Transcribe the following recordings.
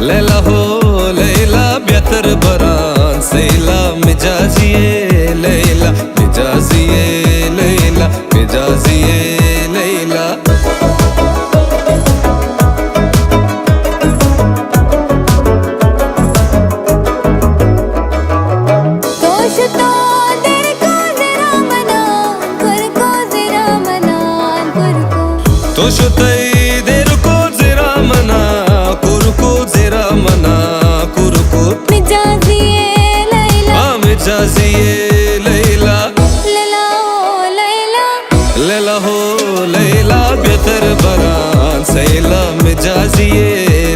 लैला हो लैला बेहतर बरान सैला मिजाजिए लैला मिजाजिए लैला मिजाजिए लैला तो शुतई देर को जरा मना कुरको जरा मना कुरको मिजाजिए लैला मिजाजिए लैला लैला हो लैला लैला हो लैला बेहतर बरान सैला मिजाजिए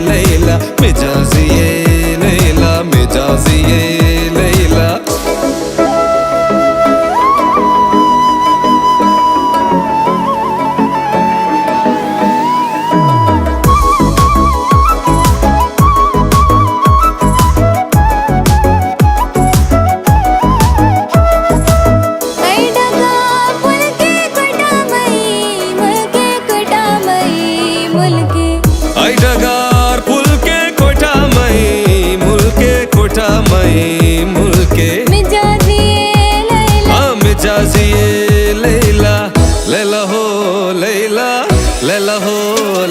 लैला मिजाजिए लैला मिजाजिए लैला आई डगार पुल के कोठा मई मुल्के कोठा मई मुल्के मिजाजिए लैला मिजाजिए लैला लैला हो लैला लैला हो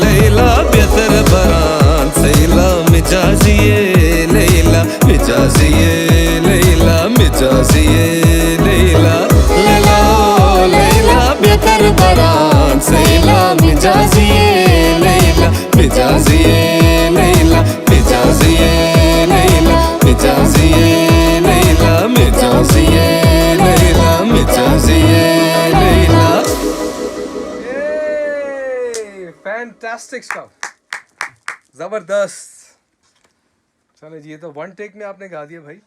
लैला बेहतर बरान सैला मिजाजिए लैला मिजाजिए लैला मिजाजिए लैला लैला हो लैला बेहतर बरान सैला मिजाजिए लैला मिजाजिए लैला मिजाजिए लैला मिजाजिए लैला मिजाजिए लैला मिजाजिए लैला फैंटास्टिक स्टफ, जबरदस्त। चलो जी, ये तो वन टेक में आपने गा दिया भाई।